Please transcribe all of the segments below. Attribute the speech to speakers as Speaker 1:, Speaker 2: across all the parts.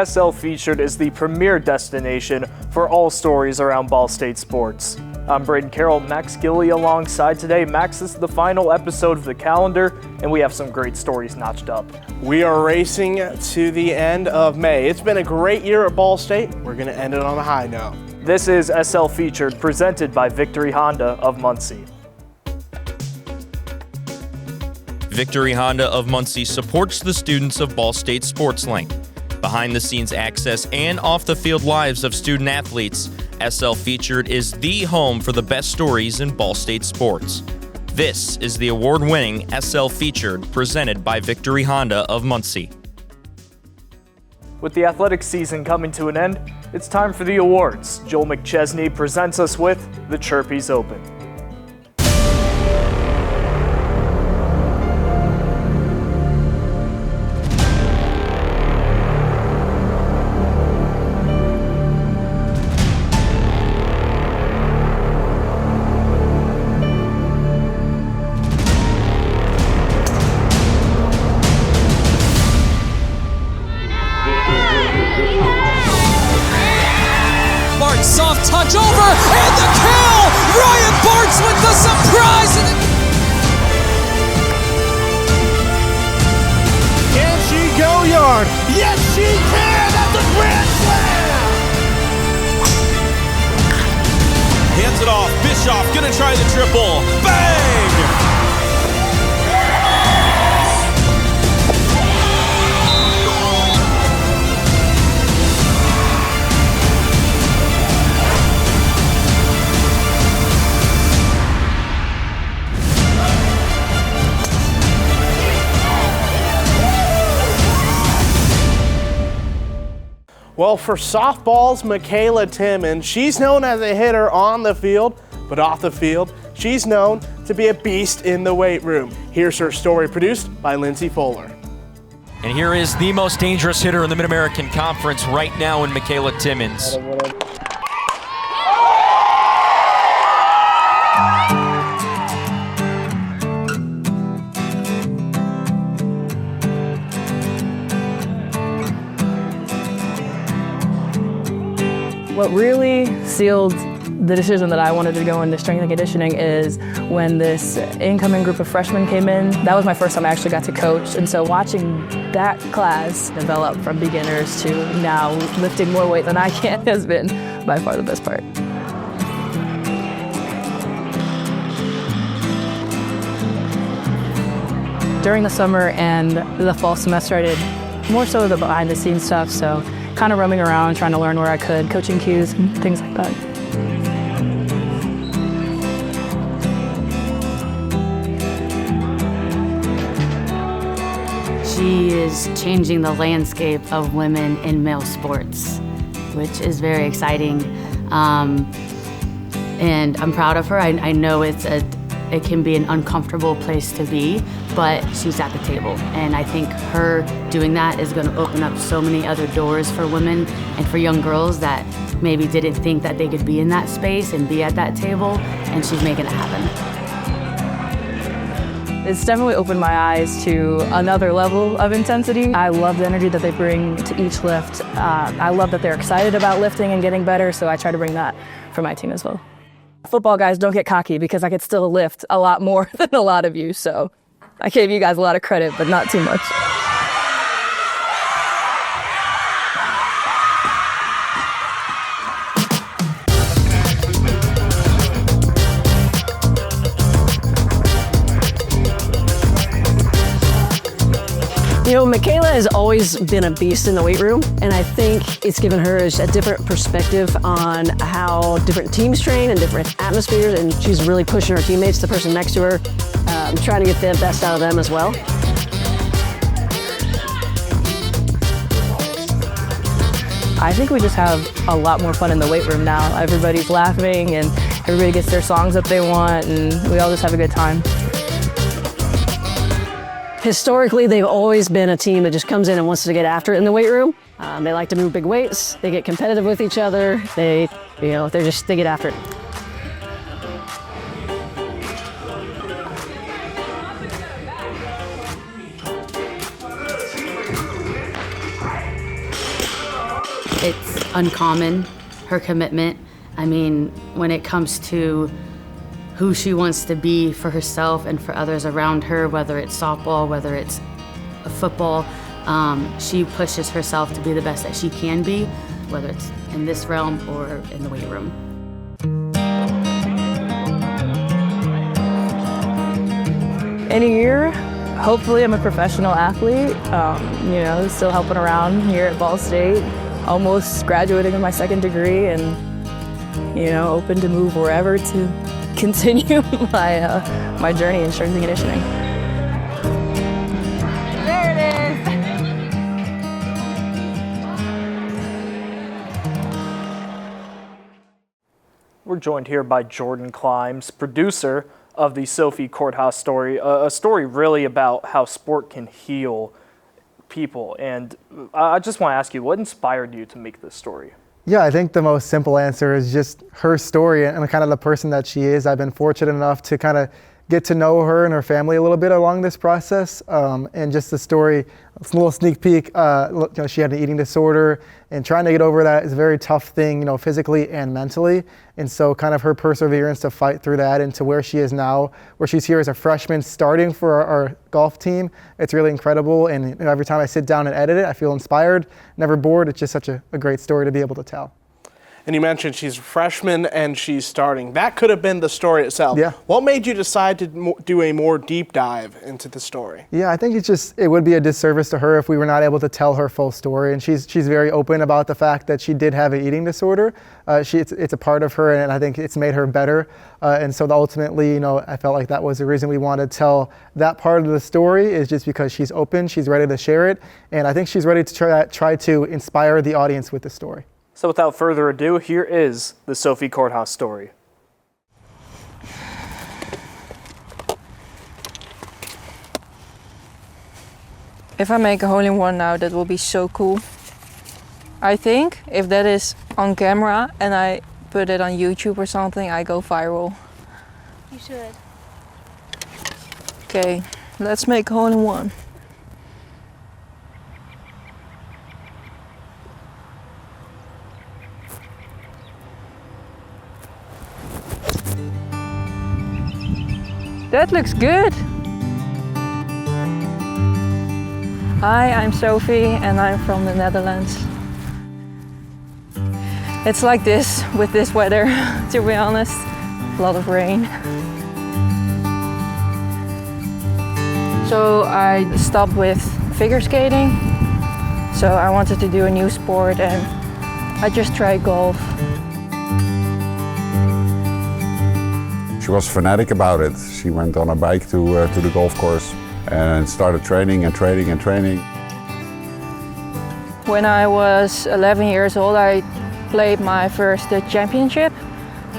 Speaker 1: SL Featured is the premier destination for all stories around Ball State sports. I'm Brayden, Carroll, Max Gillie alongside today. Max, this is the final episode of the calendar, and we have some great stories notched up.
Speaker 2: We are racing to the end of May. It's been a great year at Ball State. We're going to end it on a high note.
Speaker 1: This is SL Featured, presented by Victory Honda of Muncie.
Speaker 3: Victory Honda of Muncie supports the students of Ball State Sports Link. Behind-the-scenes access and off-the-field lives of student athletes, SL Featured is the home for the best stories in Ball State sports. This is the award-winning SL Featured, presented by Victory Honda of Muncie.
Speaker 1: With the athletic season coming to an end, it's time for the awards. Joel McChesney presents us with the Chirpies Open.
Speaker 4: Soft touch over, and the kill! Ryan Bartz with the surprise!
Speaker 2: Can she go yard? Yes, she can! That's a grand slam!
Speaker 5: Hands it off. Bischoff gonna try the triple. Bang!
Speaker 2: Well, for softball's McKayla Timmons, she's known as a hitter on the field, but off the field, she's known to be a beast in the weight room. Here's her story, produced by Lindsay Fuller.
Speaker 6: And here is the most dangerous hitter in the Mid-American Conference right now in McKayla Timmons.
Speaker 7: What really sealed the decision that I wanted to go into strength and conditioning is when this incoming group of freshmen came in. That was my first time I actually got to coach, and so watching that class develop from beginners to now lifting more weight than I can has been by far the best part. During the summer and the fall semester, I did more so the behind-the-scenes stuff, so kind of roaming around, trying to learn where I could, coaching cues and things like that.
Speaker 8: She is changing the landscape of women in male sports, which is very exciting. And I'm proud of her. I know it can be an uncomfortable place to be, but she's at the table. And I think her doing that is going to open up so many other doors for women and for young girls that maybe didn't think that they could be in that space and be at that table, and she's making it happen.
Speaker 7: It's definitely opened my eyes to another level of intensity. I love the energy that they bring to each lift. I love that they're excited about lifting and getting better, so I try to bring that for my team as well. Football guys, don't get cocky because I could still lift a lot more than a lot of you, so I gave you guys a lot of credit, but not too much.
Speaker 9: You know, McKayla has always been a beast in the weight room, and I think it's given her a different perspective on how different teams train and different atmospheres, and she's really pushing her teammates, the person next to her, trying to get the best out of them as well.
Speaker 7: I think we just have a lot more fun in the weight room now. Everybody's laughing and everybody gets their songs that they want, and we all just have a good time.
Speaker 9: Historically, they've always been a team that just comes in and wants to get after it in the weight room. They like to move big weights. They get competitive with each other. They get after it.
Speaker 8: It's uncommon, her commitment. I mean, when it comes to who she wants to be for herself and for others around her, whether it's softball, whether it's football, she pushes herself to be the best that she can be, whether it's in this realm or in the weight room.
Speaker 7: In a year, hopefully I'm a professional athlete, still helping around here at Ball State, almost graduating with my second degree and, open to move wherever to continue my journey in strength and conditioning.
Speaker 8: There it is.
Speaker 1: We're joined here by Jordan Climbs, producer of the Sophie Korthuijs story, a story really about how sport can heal people. And I just want to ask you, what inspired you to make this story?
Speaker 10: Yeah, I think the most simple answer is just her story and kind of the person that she is. I've been fortunate enough to kind of get to know her and her family a little bit along this process, and just the story, a little sneak peek, she had an eating disorder, and trying to get over that is a very tough thing, physically and mentally, and so kind of her perseverance to fight through that and to where she is now, where she's here as a freshman starting for our golf team. It's really incredible, and every time I sit down and edit it, I feel inspired, never bored. It's just such a great story to be able to tell.
Speaker 2: And you mentioned she's a freshman and she's starting. That could have been the story itself.
Speaker 10: Yeah.
Speaker 2: What made you decide to do a more deep dive into the story?
Speaker 10: Yeah, I think it would be a disservice to her if we were not able to tell her full story. And she's very open about the fact that she did have an eating disorder. It's a part of her, and I think it's made her better. And so ultimately, I felt like that was the reason we wanted to tell that part of the story, is just because she's open, she's ready to share it, and I think she's ready to try to inspire the audience with the story.
Speaker 1: So without further ado, here is the Sophie Korthuijs story.
Speaker 11: If I make a hole-in-one now, that will be so cool. I think if that is on camera and I put it on YouTube or something, I go viral.
Speaker 12: You should.
Speaker 11: Okay, let's make a hole-in-one. That looks good. Hi, I'm Sophie and I'm from the Netherlands. It's like this with this weather, to be honest. A lot of rain. So I stopped with figure skating. So I wanted to do a new sport and I just tried golf.
Speaker 13: She was fanatic about it. She went on a bike to the golf course and started training and training and training.
Speaker 11: When I was 11 years old, I played my first Dutch championship,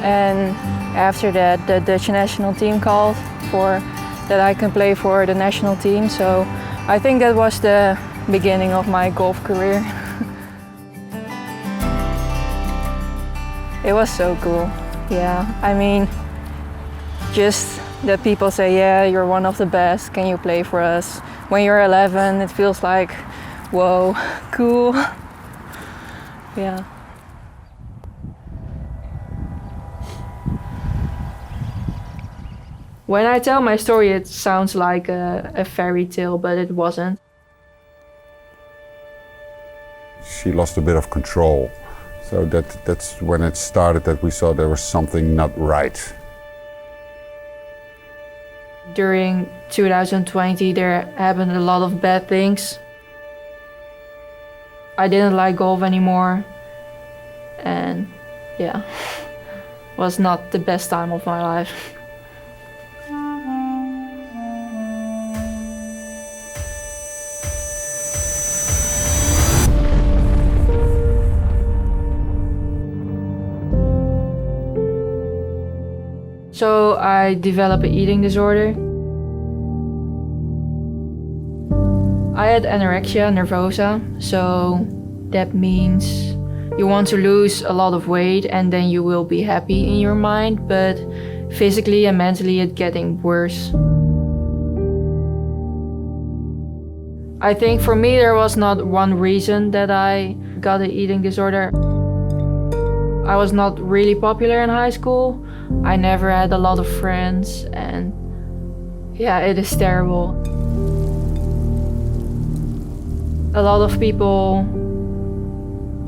Speaker 11: and after that the Dutch national team called for that I can play for the national team. So I think that was the beginning of my golf career. It was so cool. Yeah, I mean, just that people say, yeah, you're one of the best, can you play for us? When you're 11, it feels like, whoa, cool. Yeah. When I tell my story, it sounds like a fairy tale, but it wasn't.
Speaker 13: She lost a bit of control. So that's when it started that we saw there was something not right.
Speaker 11: During 2020, there happened a lot of bad things. I didn't like golf anymore, and yeah, was not the best time of my life. So I developed an eating disorder. I had anorexia nervosa, so that means you want to lose a lot of weight and then you will be happy in your mind, but physically and mentally it's getting worse. I think for me there was not one reason that I got an eating disorder. I was not really popular in high school. I never had a lot of friends, and yeah, it is terrible. A lot of people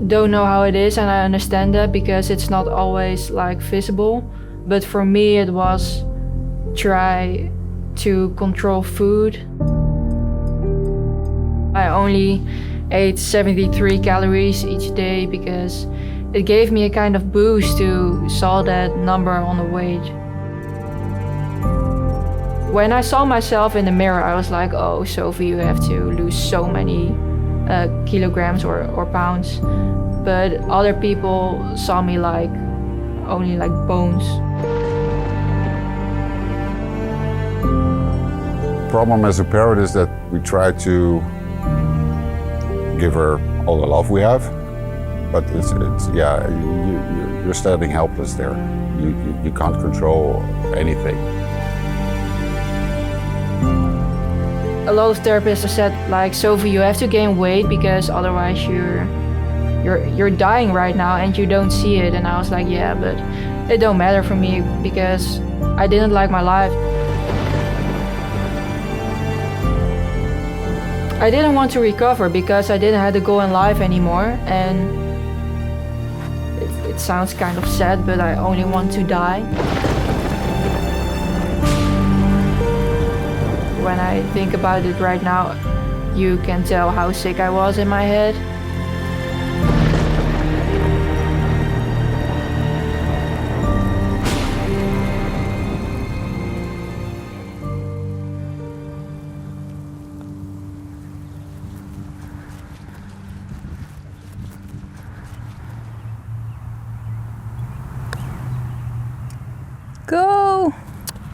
Speaker 11: don't know how it is, and I understand that because it's not always like visible. But for me, it was try to control food. I only ate 73 calories each day because it gave me a kind of boost to saw that number on the weight. When I saw myself in the mirror, I was like, oh, Sophie, you have to lose so many kilograms or pounds. But other people saw me like only like bones.
Speaker 13: The problem as a parent is that we try to give her all the love we have, but it's yeah, you're standing helpless there. You can't control anything.
Speaker 11: A lot of therapists have said, like, Sophie, you have to gain weight because otherwise you're dying right now and you don't see it. And I was like, yeah, but it don't matter for me because I didn't like my life. I didn't want to recover because I didn't have a goal in life anymore, and it sounds kind of sad, but I only want to die. When I think about it right now, you can tell how sick I was in my head. Go!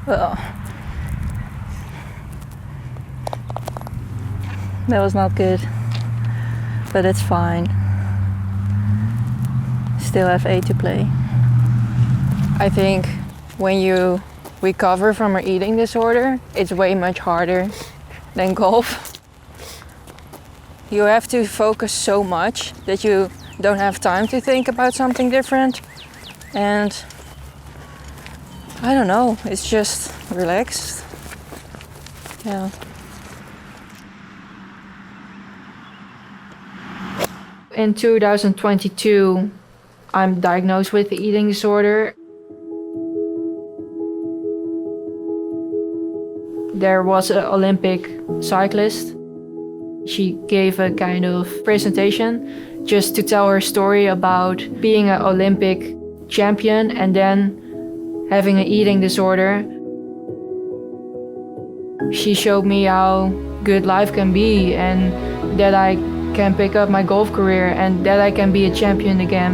Speaker 11: Oh. That was not good, but it's fine. Still have 8 to play. I think when you recover from an eating disorder, it's way much harder than golf. You have to focus so much that you don't have time to think about something different. And I don't know, it's just relaxed. Yeah. In 2022, I'm diagnosed with the eating disorder. There was an Olympic cyclist. She gave a kind of presentation just to tell her story about being an Olympic champion and then having an eating disorder. She showed me how good life can be and that I can pick up my golf career and that I can be a champion again.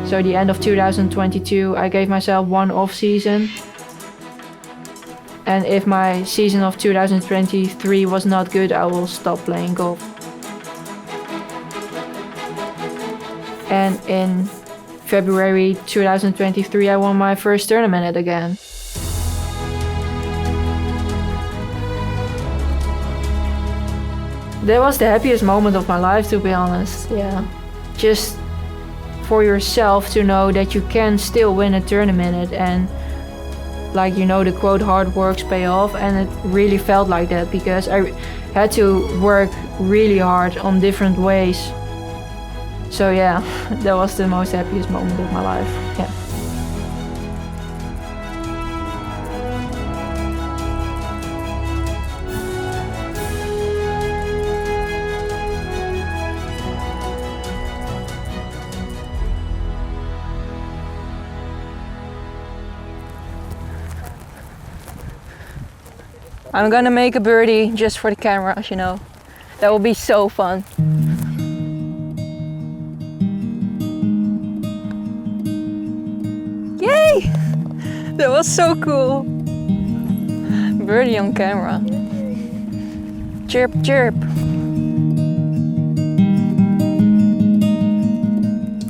Speaker 11: So the end of 2022, I gave myself one off season. And if my season of 2023 was not good, I will stop playing golf. And in February 2023, I won my first tournament again. That was the happiest moment of my life, to be honest. Yeah. Just for yourself to know that you can still win a tournament and like, you know, the quote, hard works pay off, and it really felt like that because I had to work really hard on different ways. So yeah, that was the most happiest moment of my life. Yeah. I'm gonna make a birdie just for the cameras, you know. That will be so fun. Yay! That was so cool. Birdie on camera. Chirp, chirp.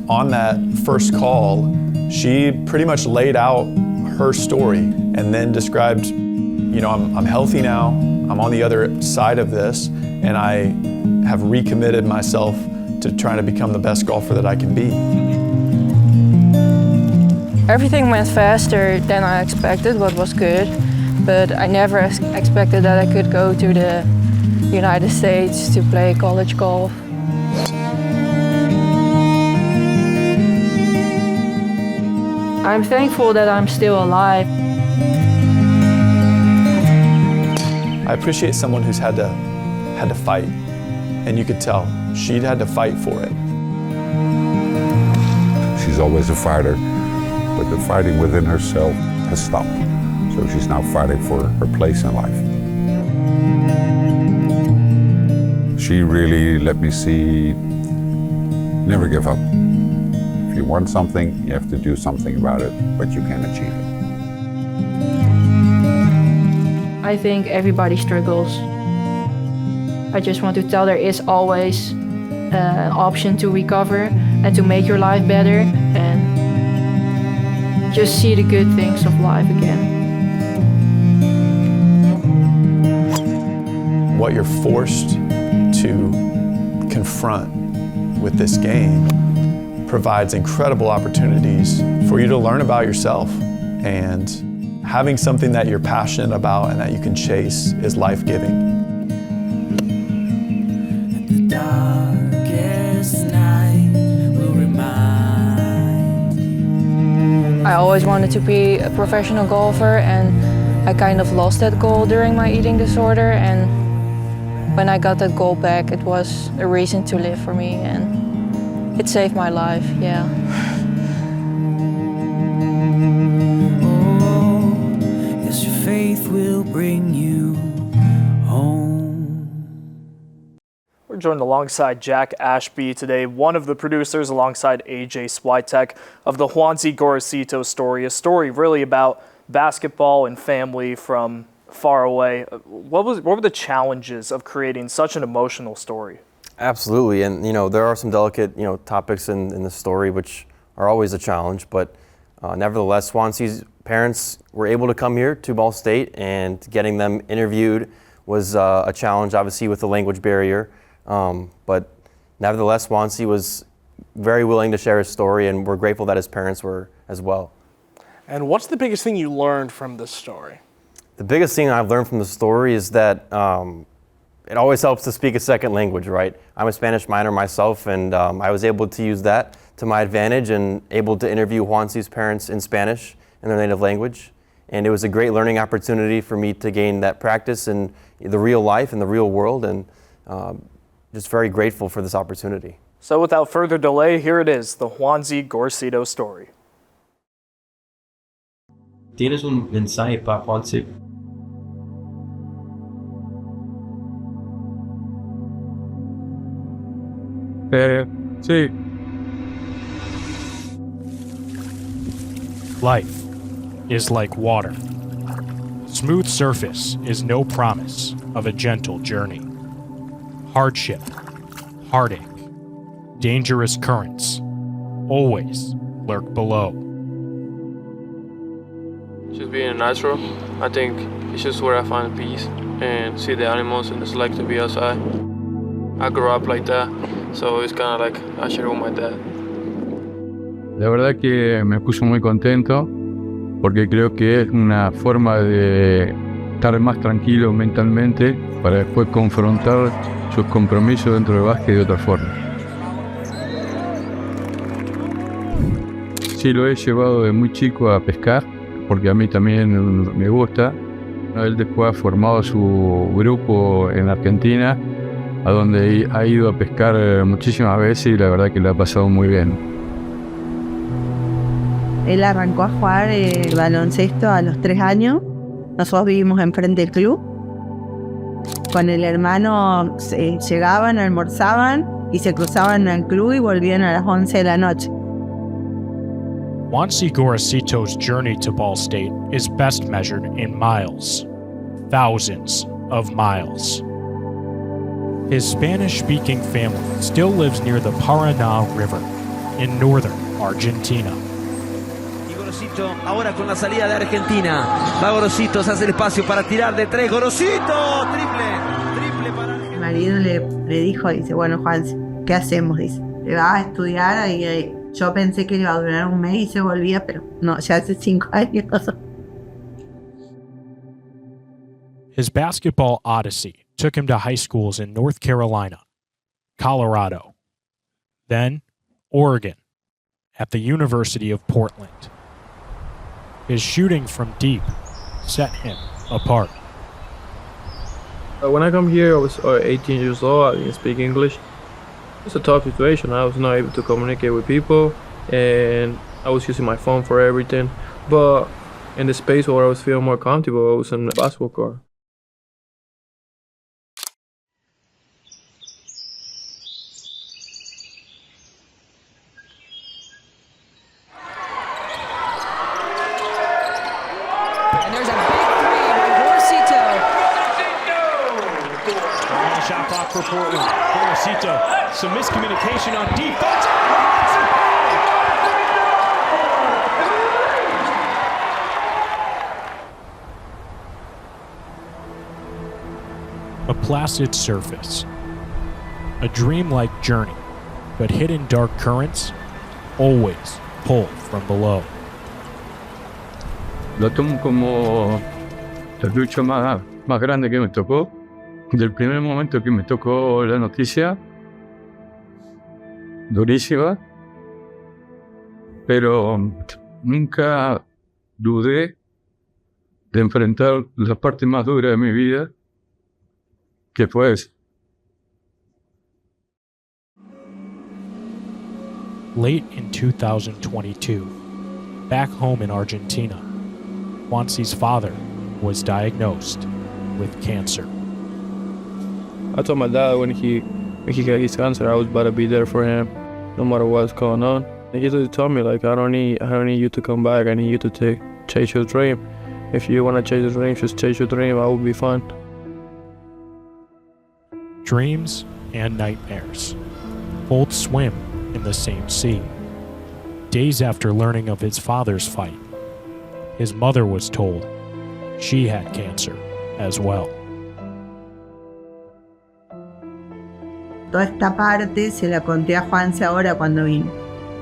Speaker 12: On that first call, she pretty much laid out her story and then described, you know, I'm healthy now, I'm on the other side of this, and I have recommitted myself to trying to become the best golfer that I can be.
Speaker 11: Everything went faster than I expected, what was good, but I never expected that I could go to the United States to play college golf. I'm thankful that I'm still alive.
Speaker 12: I appreciate someone who's had to fight, and you could tell she'd had to fight for it.
Speaker 13: She's always a fighter, but the fighting within herself has stopped. So she's now fighting for her place in life. She really let me see, never give up. If you want something, you have to do something about it, but you can achieve it.
Speaker 11: I think everybody struggles. I just want to tell there is always an option to recover and to make your life better and just see the good things of life again.
Speaker 12: What you're forced to confront with this game provides incredible opportunities for you to learn about yourself, and having something that you're passionate about and that you can chase is life-giving.
Speaker 11: I always wanted to be a professional golfer, and I kind of lost that goal during my eating disorder, and when I got that goal back, it was a reason to live for me, and it saved my life, yeah. Faith will bring you
Speaker 1: home. We're joined alongside Jack Ashby today, one of the producers alongside AJ Switek of the Juanse Gorosito story, a story really about basketball and family from far away. What were the challenges of creating such an emotional story?
Speaker 14: Absolutely, and there are some delicate topics in the story which are always a challenge, but nevertheless, Juanse's parents were able to come here to Ball State, and getting them interviewed was a challenge, obviously, with the language barrier. But nevertheless, Juanse was very willing to share his story, and we're grateful that his parents were as well.
Speaker 2: And what's the biggest thing you learned from this story?
Speaker 14: The biggest thing I've learned from the story is that it always helps to speak a second language, right? I'm a Spanish minor myself, and I was able to use that to my advantage and able to interview Juanse's parents in Spanish in their native language. And it was a great learning opportunity for me to gain that practice in the real life, in the real world, and just very grateful for this opportunity.
Speaker 1: So without further delay, here it is, the Juanse Gorosito story.
Speaker 15: ¿Tienes un mensaje para Juanse?
Speaker 16: Sí. Life is like water. Smooth surface is no promise of a gentle journey. Hardship, heartache, dangerous currents always lurk below.
Speaker 17: Just being natural, I think it's just where I find peace and see the animals and just like to be outside. I grew up like that, so it's kind of like I share with my dad.
Speaker 16: La verdad que me puso muy contento porque creo que es una forma de estar más tranquilo mentalmente para después confrontar sus compromisos dentro del básquet de otra forma. Sí, lo he llevado de muy chico a pescar porque a mí también me gusta. Él después ha formado su grupo en Argentina, a donde ha ido a pescar muchísimas veces y la verdad que le ha pasado muy bien.
Speaker 18: Él arrancó a jugar baloncesto a los 3 años. Nosotros vivimos enfrente del club. Con el hermano llegaban, almorzaban y se cruzaban al club y volvían a las 11 de la noche.
Speaker 16: Juanse Gorosito's journey to Ball State is best measured in miles. Thousands of miles. His Spanish-speaking family still lives near the Paraná River in northern Argentina.
Speaker 19: derecho. Ahora con la salida de Argentina. Va Gorosito, se hace el espacio para tirar de 3. Gorosito, triple para...
Speaker 18: Mi marido le dijo, dice, bueno, Juan, ¿qué hacemos? Dice, le vas a estudiar. Y yo pensé que le iba a durar un mes y se volvía, pero no, ya hace 5 años.
Speaker 20: His basketball odyssey took him to high schools in North Carolina, Colorado, then Oregon, at the University of Portland. His shooting from deep set him apart.
Speaker 17: When I come here, I was 18 years old. I didn't speak English. It's a tough situation. I was not able to communicate with people, and I was using my phone for everything. But in the space where I was feeling more comfortable, I was in the basketball court.
Speaker 4: And there's a big three by Gorosito.
Speaker 20: Shot clock for Portland. Gorosito, some miscommunication on defense. A placid surface. A dreamlike journey, but hidden dark currents always pull from below.
Speaker 16: Lo tomo como la lucha más grande que me tocó. Del primer momento que me tocó la noticia, durísima, pero nunca dudé de enfrentar la parte más dura de mi vida, que fue eso.
Speaker 20: Late in 2022, back home in Argentina, Juanse's father was diagnosed with cancer.
Speaker 17: I told my dad when he got his cancer, I was about to be there for him, no matter what's going on. And he just told me, like, I don't need you to come back. I need you to chase your dream. If you want to chase your dream, just chase your dream. I will be fine.
Speaker 20: Dreams and nightmares both swim in the same sea. Days after learning of his father's fight, his mother was told she had cancer as well.
Speaker 18: Toda esta parte se la conté a Juanse ahora cuando vino.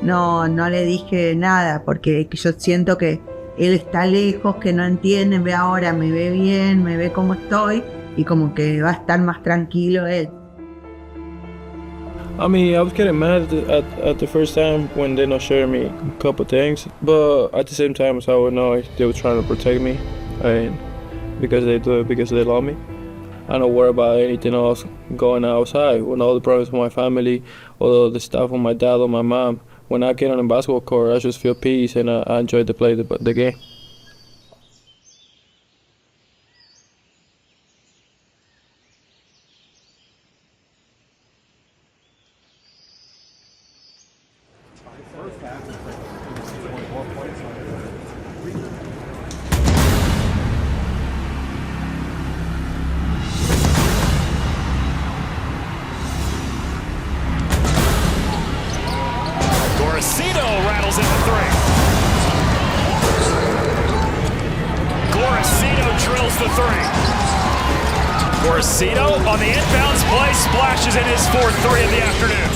Speaker 18: No le dije nada porque yo siento que él está lejos, que no entiende, ve ahora, me ve bien, me ve como estoy y como que va a estar más tranquilo él.
Speaker 17: I mean, I was getting mad at the first time when they not sharing me a couple things, but at the same time, I would know they were trying to protect me, and because they do it because they love me. I don't worry about anything else going outside. When all the problems with my family, all the stuff with my dad or my mom, when I get on a basketball court, I just feel peace and I enjoy to play the game.
Speaker 21: Gorosito rattles in the three. Gorosito drills the three. Gorosito on the inbounds play splashes in his fourth three of the afternoon.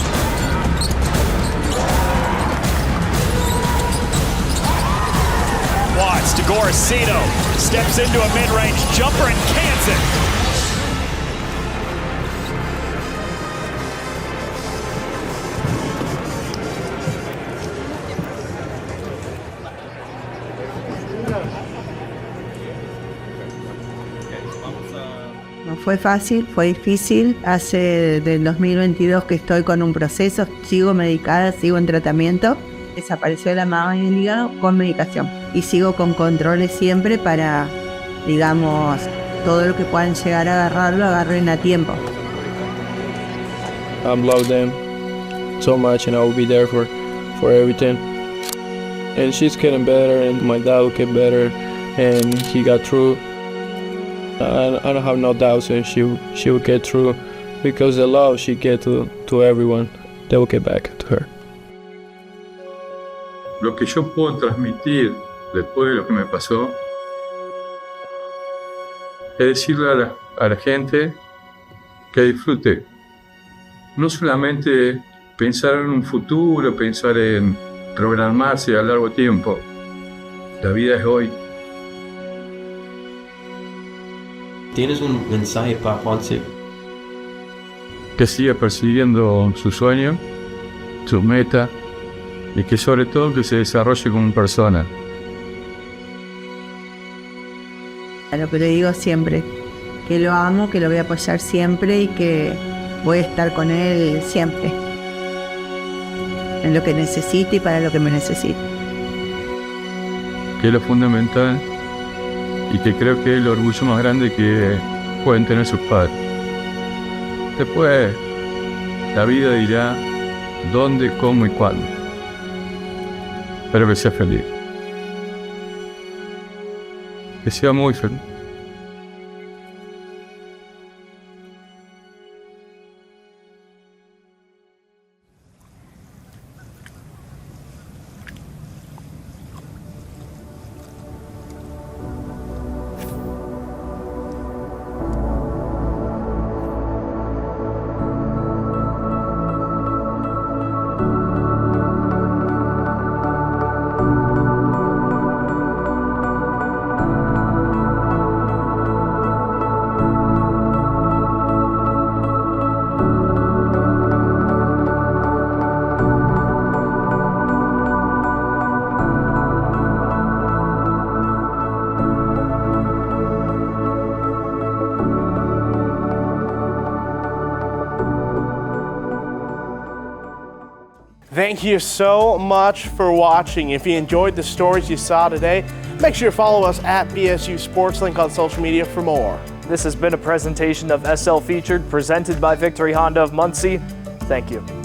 Speaker 21: Watts to Gorosito. Steps into a mid-range jumper and cans it.
Speaker 18: No fue fácil, fue difícil. Hace del 2022 que estoy con un proceso, sigo medicada, sigo en tratamiento. Desapareció la mama y el hígado con medicación. Y sigo con controles siempre para, digamos, todo lo que puedan llegar a agarrarlo, agarren a tiempo.
Speaker 17: I love them so much and I will be there for everything. And she's getting better and my dad will get better and he got through. I don't have no doubts that she will get through because the love she gets to everyone, they will get back to her.
Speaker 16: Lo que yo puedo transmitir después de lo que me pasó, es decirle a la gente que disfrute. No solamente pensar en un futuro, pensar en programarse a largo tiempo. La vida es hoy.
Speaker 15: ¿Tienes un mensaje para Juanse?
Speaker 16: Que siga persiguiendo su sueño, su meta, y que sobre todo que se desarrolle como persona.
Speaker 18: A lo que le digo siempre, que lo amo, que lo voy a apoyar siempre y que voy a estar con él siempre. En lo que necesite y para lo que me necesite.
Speaker 16: Que es lo fundamental y que creo que es el orgullo más grande que pueden tener sus padres. Después, la vida dirá dónde, cómo y cuándo. Espero que sea feliz. Que sea muy feliz.
Speaker 2: Thank you so much for watching. If you enjoyed the stories you saw today, make sure to follow us at BSU SportsLink on social media for more.
Speaker 1: This has been a presentation of SL Featured, presented by Victory Honda of Muncie. Thank you.